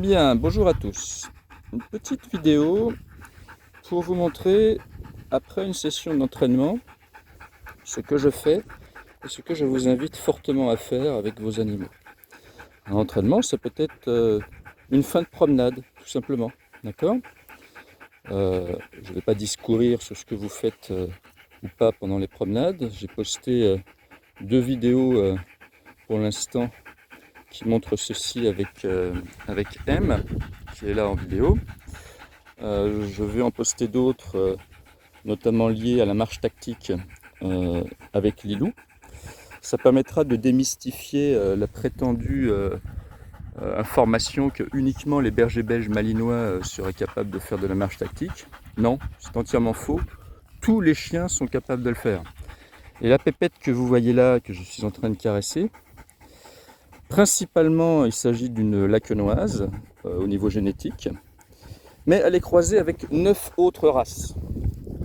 Bien, bonjour à tous. Une petite vidéo pour vous montrer, après une session d'entraînement, ce que je fais et ce que je vous invite fortement à faire avec vos animaux. Un entraînement, ça peut être une fin de promenade, tout simplement. D'accord? Je ne vais pas discourir sur ce que vous faites ou pas pendant les promenades. J'ai posté 2 vidéos pour l'instant qui montrent ceci avec M, qui est là en vidéo. Je vais en poster d'autres, notamment liées à la marche tactique avec Lilou. Ça permettra de démystifier la prétendue information que uniquement les bergers belges malinois seraient capables de faire de la marche tactique. Non, c'est entièrement faux. Tous les chiens sont capables de le faire. Et la pépette que vous voyez là, que je suis en train de caresser, principalement il s'agit d'une laquenoise au niveau génétique, mais elle est croisée avec 9 autres races.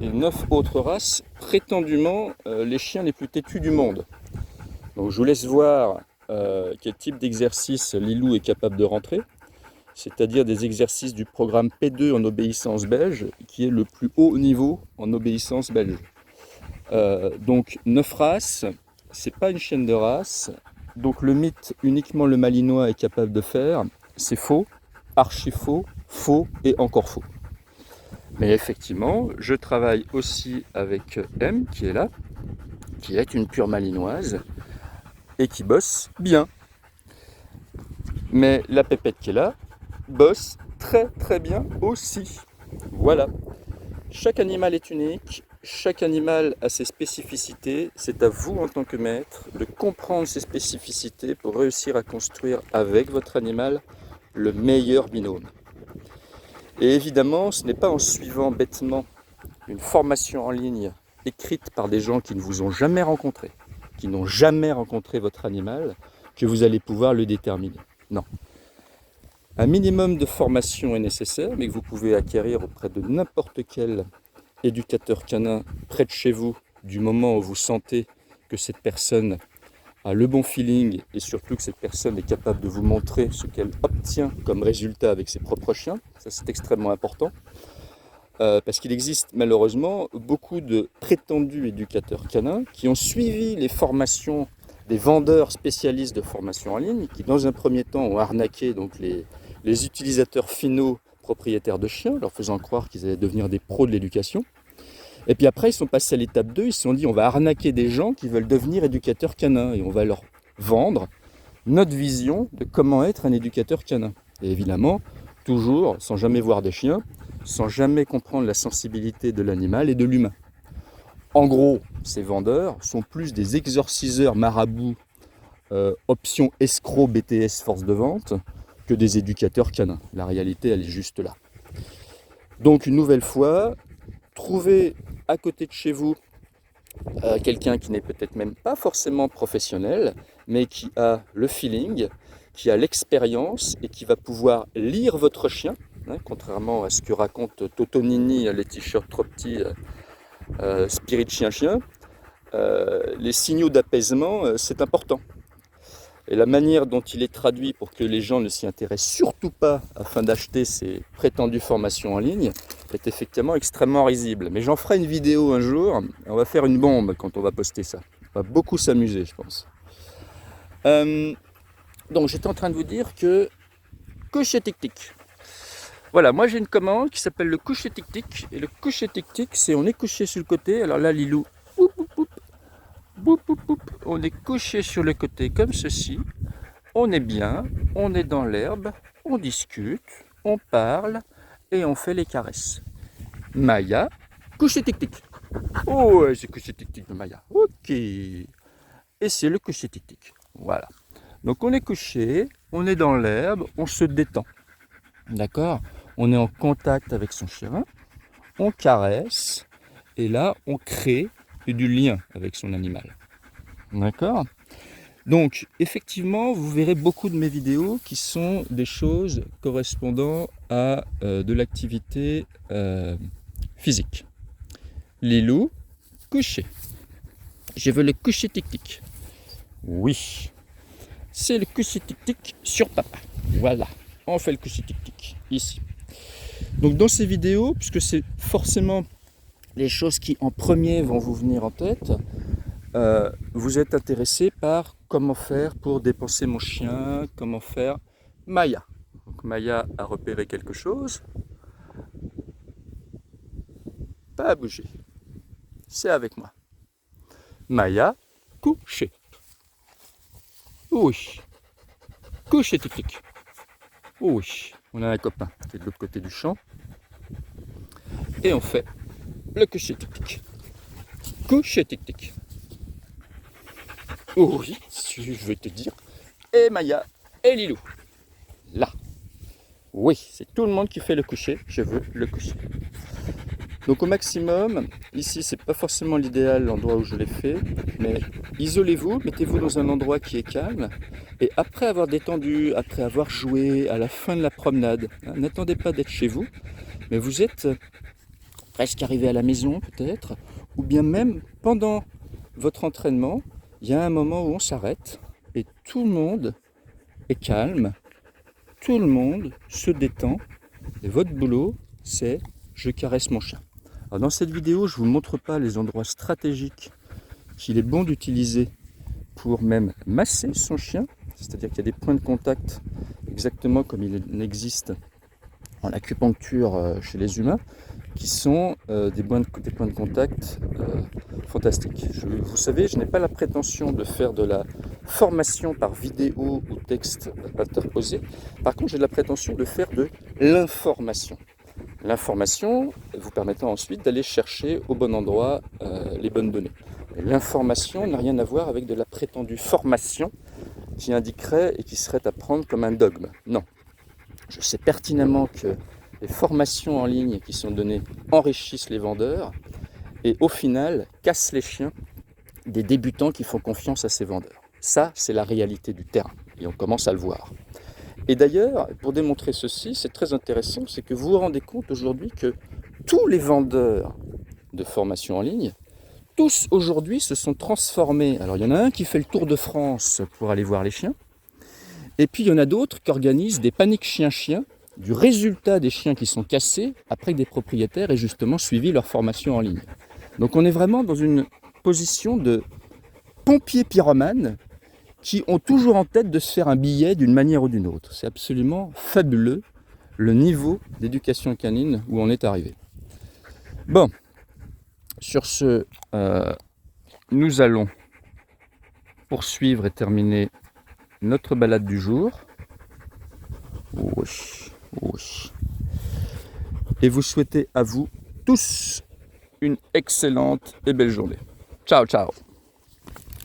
Et 9 autres races, prétendument les chiens les plus têtus du monde. Donc je vous laisse voir quel type d'exercice Lilou est capable de rentrer, c'est-à-dire des exercices du programme P2 en obéissance belge, qui est le plus haut niveau en obéissance belge. Donc 9 races, c'est pas une chienne de race, donc le mythe uniquement le malinois est capable de faire, c'est faux, archi faux, faux et encore faux. Mais effectivement, je travaille aussi avec M, qui est là, qui est une pure malinoise, et qui bosse bien. Mais la pépette qui est là, bosse très très bien aussi. Voilà. Chaque animal est unique, chaque animal a ses spécificités. C'est à vous en tant que maître de comprendre ces spécificités pour réussir à construire avec votre animal le meilleur binôme. Et évidemment, ce n'est pas en suivant bêtement une formation en ligne écrite par des gens qui ne vous ont jamais rencontré, qui n'ont jamais rencontré votre animal, que vous allez pouvoir le déterminer. Non. Un minimum de formation est nécessaire, mais que vous pouvez acquérir auprès de n'importe quel éducateur canin près de chez vous, du moment où vous sentez que cette personne a le bon feeling et surtout que cette personne est capable de vous montrer ce qu'elle obtient comme résultat avec ses propres chiens. Ça, c'est extrêmement important. Parce qu'il existe malheureusement beaucoup de prétendus éducateurs canins qui ont suivi les formations des vendeurs spécialistes de formation en ligne, qui dans un premier temps ont arnaqué donc les utilisateurs finaux propriétaires de chiens, leur faisant croire qu'ils allaient devenir des pros de l'éducation. Et puis après, ils sont passés à l'étape 2, ils se sont dit on va arnaquer des gens qui veulent devenir éducateurs canins et on va leur vendre notre vision de comment être un éducateur canin. Et évidemment, toujours sans jamais voir des chiens, sans jamais comprendre la sensibilité de l'animal et de l'humain. En gros, ces vendeurs sont plus des exorciseurs marabouts, option escroc BTS force de vente, que des éducateurs canins. La réalité, elle est juste là. Donc une nouvelle fois, trouvez à côté de chez vous quelqu'un qui n'est peut-être même pas forcément professionnel, mais qui a le feeling, qui a l'expérience et qui va pouvoir lire votre chien, contrairement à ce que raconte Toto Nini, les t-shirts trop petits, Spirit Chien-Chien. Les signaux d'apaisement, c'est important. Et la manière dont il est traduit pour que les gens ne s'y intéressent surtout pas afin d'acheter ces prétendues formations en ligne est effectivement extrêmement risible. Mais j'en ferai une vidéo un jour, on va faire une bombe quand on va poster ça. On va beaucoup s'amuser, je pense. Donc j'étais en train de vous dire que coucher tic-tic. Voilà, moi j'ai une commande qui s'appelle le coucher tic-tic. Et le coucher tic-tic, c'est on est couché sur le côté. Alors là, Lilou, boum, boum, boum. Boum, boum, boum. On est couché sur le côté comme ceci, on est bien, on est dans l'herbe, on discute, on parle et on fait les caresses. Maya, coucher tic-tic. Oh, ouais, c'est coucher tic-tic de Maya. Ok. Et c'est le coucher tic-tic. Voilà. Donc on est couché, on est dans l'herbe, on se détend. D'accord? On est en contact avec son chien, on caresse et là on crée du lien avec son animal. D'accord? Donc, effectivement, vous verrez beaucoup de mes vidéos qui sont des choses correspondant à de l'activité physique. Lilou, coucher. Je veux le coucher tic-tic. Oui. C'est le coucher tic-tic sur papa. Voilà. on fait le coucher tic-tic, ici. Donc dans ces vidéos, puisque c'est forcément les choses qui en premier vont vous venir en tête, vous êtes intéressé par comment faire pour dépenser mon chien, comment faire Maya. Donc Maya a repéré quelque chose, pas à bouger, c'est avec moi. Maya, coucher. Oui, coucher tic-tic. Oui, on a un copain qui est de l'autre côté du champ. Et on fait le coucher tic-tic. Coucher tic-tic. Oui, je vais te dire. Et Maya et Lilou. Là. Oui, c'est tout le monde qui fait le coucher. Je veux le coucher. Donc au maximum, ici c'est pas forcément l'idéal l'endroit où je l'ai fait, mais isolez-vous, mettez-vous dans un endroit qui est calme, et après avoir détendu, après avoir joué, à la fin de la promenade, n'attendez pas d'être chez vous, mais vous êtes presque arrivé à la maison peut-être, ou bien même pendant votre entraînement, il y a un moment où on s'arrête, et tout le monde est calme, tout le monde se détend, et votre boulot c'est je caresse mon chien. Alors dans cette vidéo, je ne vous montre pas les endroits stratégiques qu'il est bon d'utiliser pour même masser son chien, c'est-à-dire qu'il y a des points de contact exactement comme il existe en acupuncture chez les humains, qui sont des points de contact fantastiques. Vous savez, je n'ai pas la prétention de faire de la formation par vidéo ou texte interposé. Par contre, j'ai la prétention de faire de l'information. L'information vous permettant ensuite d'aller chercher au bon endroit les bonnes données. L'information n'a rien à voir avec de la prétendue formation qui indiquerait et qui serait à prendre comme un dogme. Non. Je sais pertinemment que les formations en ligne qui sont données enrichissent les vendeurs et au final cassent les chiens des débutants qui font confiance à ces vendeurs. Ça, c'est la réalité du terrain et on commence à le voir. Et d'ailleurs, pour démontrer ceci, c'est très intéressant, c'est que vous vous rendez compte aujourd'hui que tous les vendeurs de formation en ligne, tous aujourd'hui se sont transformés. Alors il y en a un qui fait le tour de France pour aller voir les chiens, et puis il y en a d'autres qui organisent des paniques chien-chien, du résultat des chiens qui sont cassés après que des propriétaires aient justement suivi leur formation en ligne. Donc on est vraiment dans une position de pompiers pyromanes qui ont toujours en tête de se faire un billet d'une manière ou d'une autre. C'est absolument fabuleux le niveau d'éducation canine où on est arrivé. Bon, sur ce, nous allons poursuivre et terminer notre balade du jour. Oui, oui. Et vous souhaitez à vous tous une excellente et belle journée. Ciao, ciao.